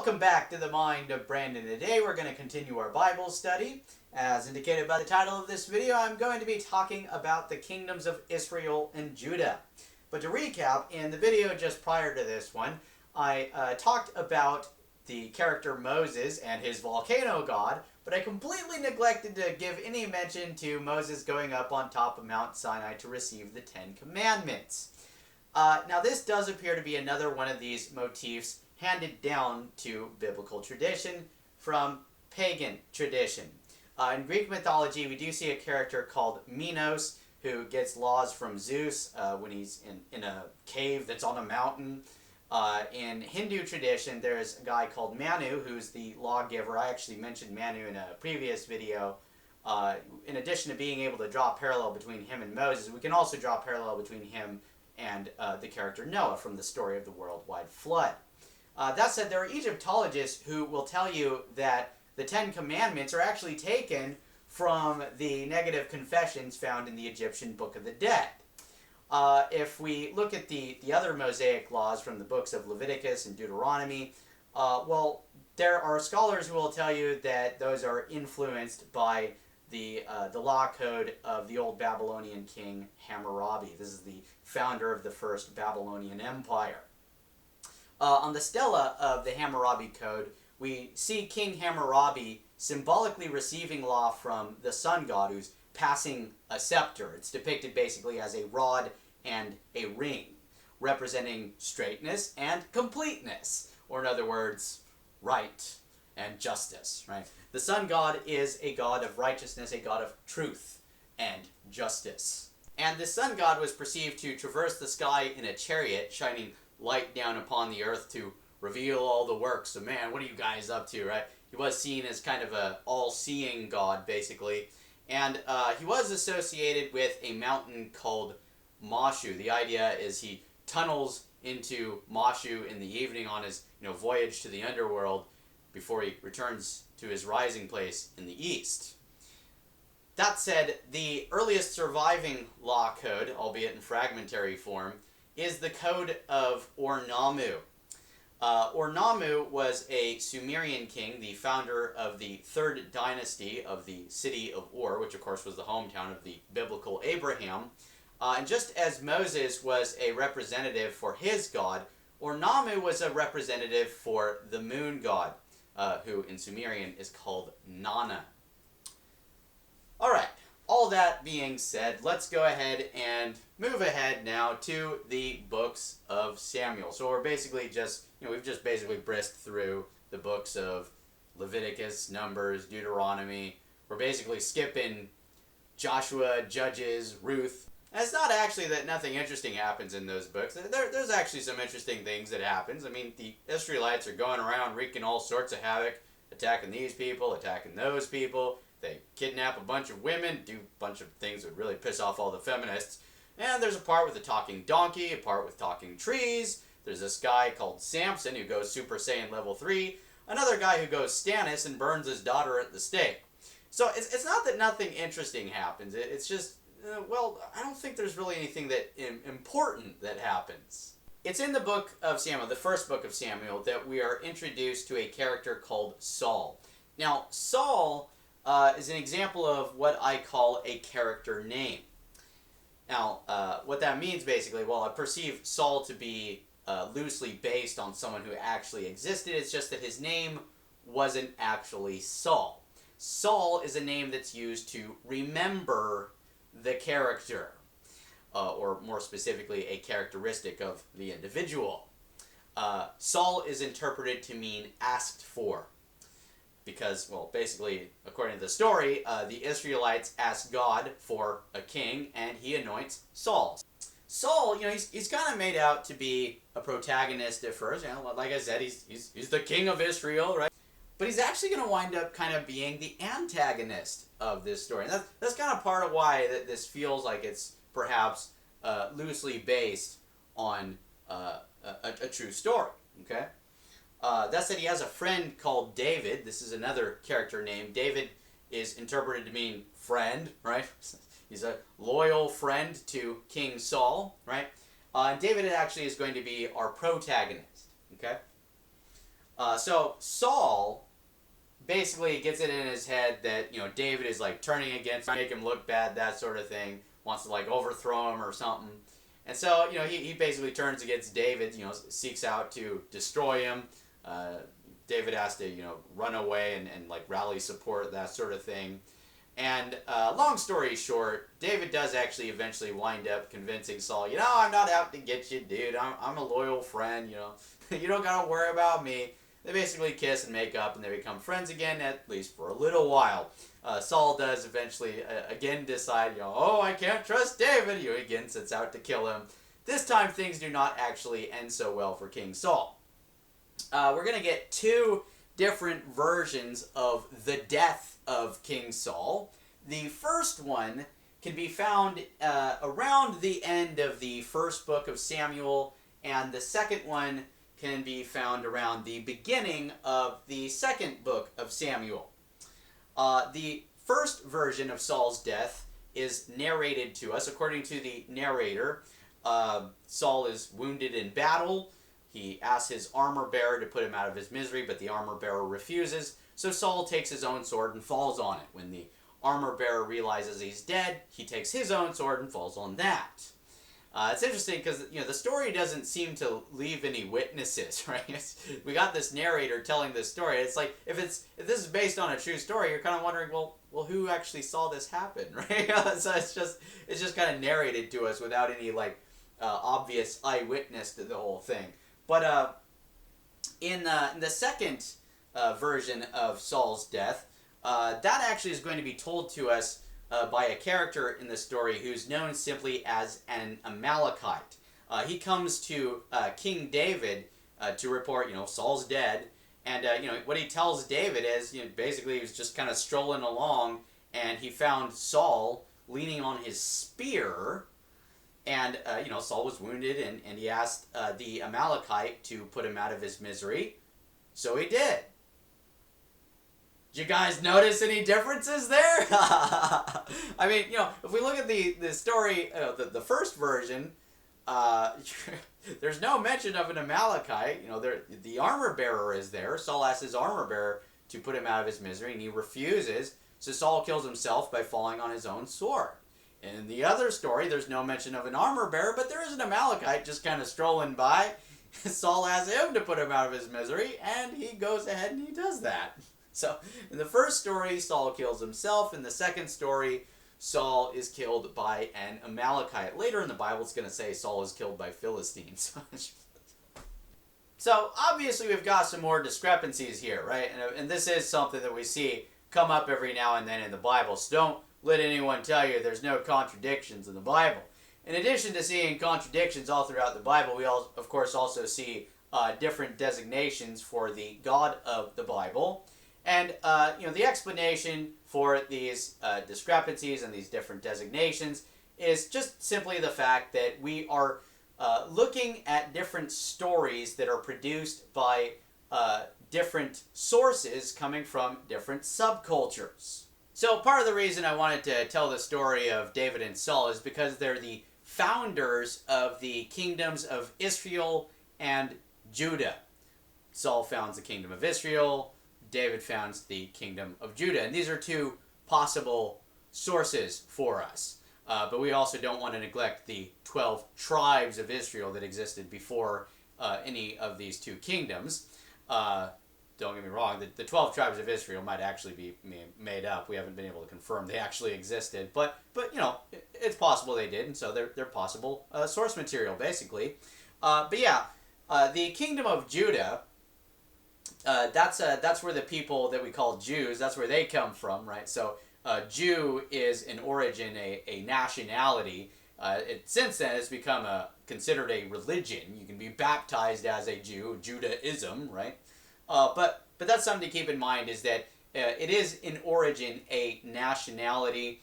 Welcome back to the Mind of Brandon. Today we're going to continue our Bible study. As indicated by the title of this video, I'm going to be talking about the kingdoms of Israel and Judah. But to recap, in the video just prior to this one, I talked about the character Moses and his Volcano God, but I completely neglected to give any mention to Moses going up on top of Mount Sinai to receive the Ten Commandments. Now this does appear to be another one of these motifs handed down to biblical tradition from pagan tradition. In Greek mythology, we do see a character called Minos who gets laws from Zeus when he's in a cave that's on a mountain. In Hindu tradition, there's a guy called Manu who's the lawgiver. I actually mentioned Manu in a previous video. In addition to being able to draw a parallel between him and Moses, we can also draw a parallel between him and the character Noah from the story of the worldwide flood. That said, there are Egyptologists who will tell you that the Ten Commandments are actually taken from the negative confessions found in the Egyptian Book of the Dead. If we look at the other Mosaic laws from the books of Leviticus and Deuteronomy, well, there are scholars who will tell you that those are influenced by the law code of the old Babylonian king Hammurabi. This is the founder of the first Babylonian Empire. On the stela of the Hammurabi Code, we see King Hammurabi symbolically receiving law from the sun god who's passing a scepter. It's depicted basically as a rod and a ring, representing straightness and completeness, or in other words, right and justice. Right? The sun god is a god of righteousness, a god of truth and justice. And the sun god was perceived to traverse the sky in a chariot, shining light down upon the earth to reveal all the works of man. What are you guys up to, right? He was seen as kind of a all-seeing god, basically. And he was associated with a mountain called Mashu. The idea is he tunnels into Mashu in the evening on his voyage to the underworld before he returns to his rising place in the east. That said, the earliest surviving law code, albeit in fragmentary form, is the Code of Ur-Nammu. Ur-Nammu was a Sumerian king, the founder of the third dynasty of the city of Ur, which of course was the hometown of the biblical Abraham. And just as Moses was a representative for his god, Ur-Nammu was a representative for the moon god, who in Sumerian is called Nana. Alright, all that being said, let's go ahead and move ahead now to the books of Samuel. So we're basically just, we've just basically brisked through the books of Leviticus, Numbers, Deuteronomy. We're basically skipping Joshua, Judges, Ruth. And it's not actually that nothing interesting happens in those books. There's actually some interesting things that happens. I mean, the Israelites are going around wreaking all sorts of havoc, attacking these people, attacking those people. They kidnap a bunch of women, do a bunch of things that really piss off all the feminists. And there's a part with a talking donkey, a part with talking trees. There's this guy called Samson who goes Super Saiyan level 3. Another guy who goes Stannis and burns his daughter at the stake. So it's not that nothing interesting happens. It's just, well, I don't think there's really anything that important that happens. It's in the book of Samuel, the first book of Samuel, that we are introduced to a character called Saul. Now, Saul is an example of what I call a character name. Now, what that means basically, well, I perceive Saul to be loosely based on someone who actually existed. It's just that his name wasn't actually Saul. Saul is a name that's used to remember the character, or more specifically, a characteristic of the individual. Saul is interpreted to mean asked for. Because, well, basically, according to the story, the Israelites ask God for a king, and he anoints Saul. Saul, he's kind of made out to be a protagonist at first. Like I said, he's the king of Israel, right? But he's actually going to wind up kind of being the antagonist of this story. And that's kind of part of why this feels like it's perhaps loosely based on a true story, okay? That said, he has a friend called David. This is another character name. David is interpreted to mean friend, right? He's a loyal friend to King Saul, right? David actually is going to be our protagonist, okay? So Saul basically gets it in his head that, David is like turning against him, make him look bad, that sort of thing, wants to like overthrow him or something. And so, he basically turns against David, seeks out to destroy him. David has to, run away and like rally support, that sort of thing. And long story short, David does actually eventually wind up convincing Saul, I'm not out to get you, dude. I'm a loyal friend, you don't gotta worry about me. They basically kiss and make up, and they become friends again, at least for a little while. Saul does eventually again decide, I can't trust David. He again sets out to kill him. This time things do not actually end so well for King Saul. We're going to get two different versions of the death of King Saul. The first one can be found around the end of the first book of Samuel, and the second one can be found around the beginning of the second book of Samuel. The first version of Saul's death is narrated to us. According to the narrator, Saul is wounded in battle. He asks his armor bearer to put him out of his misery, but the armor bearer refuses. So Saul takes his own sword and falls on it. When the armor bearer realizes he's dead, he takes his own sword and falls on that. It's interesting because the story doesn't seem to leave any witnesses, right? We got this narrator telling this story. It's like if this is based on a true story, you're kind of wondering, well, who actually saw this happen, right? So it's just kind of narrated to us without any obvious eyewitness to the whole thing. But in the second version of Saul's death, that actually is going to be told to us by a character in the story who's known simply as an Amalekite. He comes to King David to report, Saul's dead, and what he tells David is, basically he was just kind of strolling along, and he found Saul leaning on his spear, and Saul was wounded, and he asked the Amalekite to put him out of his misery, so he did. Did you guys notice any differences there? I mean, if we look at the story, the first version, there's no mention of an Amalekite. The armor bearer is there. Saul asks his armor bearer to put him out of his misery, and he refuses. So Saul kills himself by falling on his own sword. In the other story, there's no mention of an armor bearer, but there is an Amalekite just kind of strolling by. Saul asks him to put him out of his misery, and he goes ahead and he does that. So, in the first story, Saul kills himself. In the second story, Saul is killed by an Amalekite. Later in the Bible, it's going to say Saul is killed by Philistines. So, obviously, we've got some more discrepancies here, right? And this is something that we see come up every now and then in the Bible. So, don't let anyone tell you there's no contradictions in the Bible. In addition to seeing contradictions all throughout the Bible, we, of course, also see different designations for the God of the Bible. And, the explanation for these discrepancies and these different designations is just simply the fact that we are looking at different stories that are produced by different sources coming from different subcultures. So part of the reason I wanted to tell the story of David and Saul is because they're the founders of the kingdoms of Israel and Judah. Saul founds the kingdom of Israel. David founds the kingdom of Judah. And these are two possible sources for us. But we also don't want to neglect the 12 tribes of Israel that existed before any of these two kingdoms. Don't get me wrong, the 12 tribes of Israel might actually be made up. We haven't been able to confirm they actually existed. But it's possible they did, and so they're possible source material, basically. The kingdom of Judah, that's where the people that we call Jews, that's where they come from, right? So Jew is in origin a nationality. Since then, it's become considered a religion. You can be baptized as a Jew, Judaism, right? But that's something to keep in mind, is that it is in origin a nationality.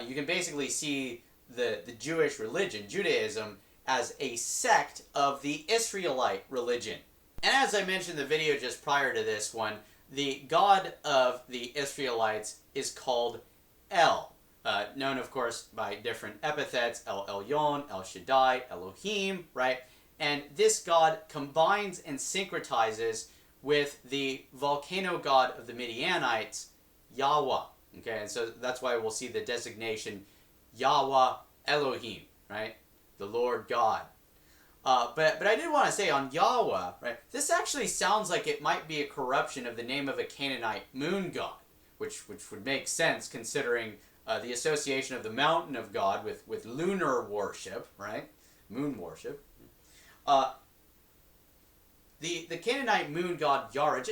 You can basically see the Jewish religion, Judaism, as a sect of the Israelite religion. And as I mentioned in the video just prior to this one, the God of the Israelites is called El, known, of course, by different epithets: El Elyon, El Shaddai, Elohim, right? And this God combines and syncretizes with the volcano god of the Midianites, Yahweh. Okay, and so that's why we'll see the designation Yahweh Elohim, right? The Lord God. But I did want to say on Yahweh, right? This actually sounds like it might be a corruption of the name of a Canaanite moon god, which would make sense considering the association of the mountain of God with lunar worship, right? Moon worship. The Canaanite moon god Yara,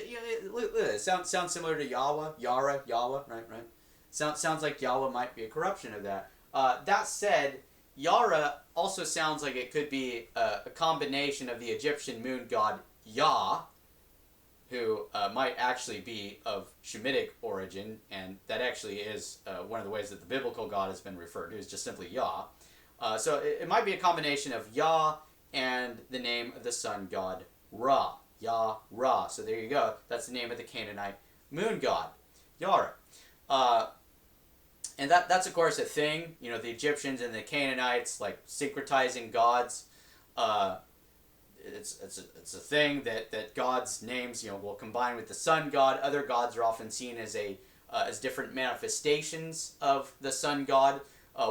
sounds similar to Yahweh, Yahweh, right? Sounds like Yahweh might be a corruption of that. That said, Yara also sounds like it could be a combination of the Egyptian moon god Yah, who might actually be of Shemitic origin, and that actually is one of the ways that the biblical God has been referred to, is just simply Yah. So it might be a combination of Yah and the name of the sun god Ra. Yah, Ra. So there you go. That's the name of the Canaanite moon god, Yara. And that's of course a thing. You know, the Egyptians and the Canaanites, like syncretizing gods. It's a thing that God's names, you know, will combine with the sun god. Other gods are often seen as as different manifestations of the sun god.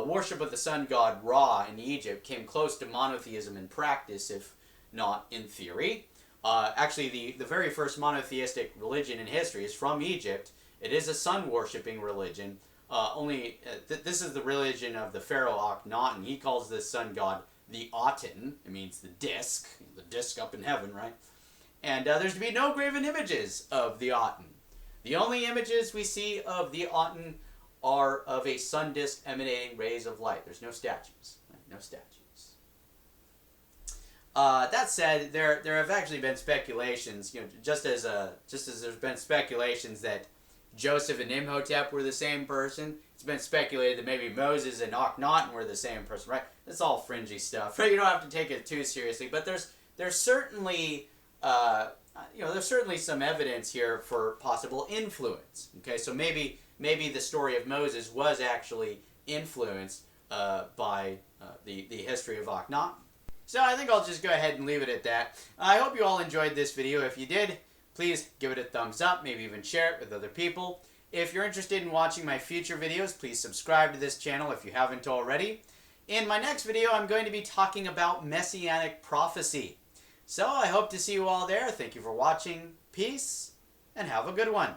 Worship of the sun god Ra in Egypt came close to monotheism in practice, if not in theory. Actually, the very first monotheistic religion in history is from Egypt. It is a sun-worshipping religion. This is the religion of the pharaoh Akhenaten. He calls this sun god the Aten. It means the disc up in heaven, right? And there's to be no graven images of the Aten. The only images we see of the Aten are of a sun disk emanating rays of light. There's no statues. Right? No statues. That said, there have actually been speculations, you know, just as there's been speculations that Joseph and Imhotep were the same person. It's been speculated that maybe Moses and Akhenaten were the same person, right? That's all fringy stuff, right? You don't have to take it too seriously, but there's certainly there's certainly some evidence here for possible influence. Okay, so maybe the story of Moses was actually influenced by the history of Akhenaten. So I think I'll just go ahead and leave it at that. I hope you all enjoyed this video. If you did, please give it a thumbs up, maybe even share it with other people. If you're interested in watching my future videos, please subscribe to this channel if you haven't already. In my next video, I'm going to be talking about messianic prophecy. So I hope to see you all there. Thank you for watching. Peace, and have a good one.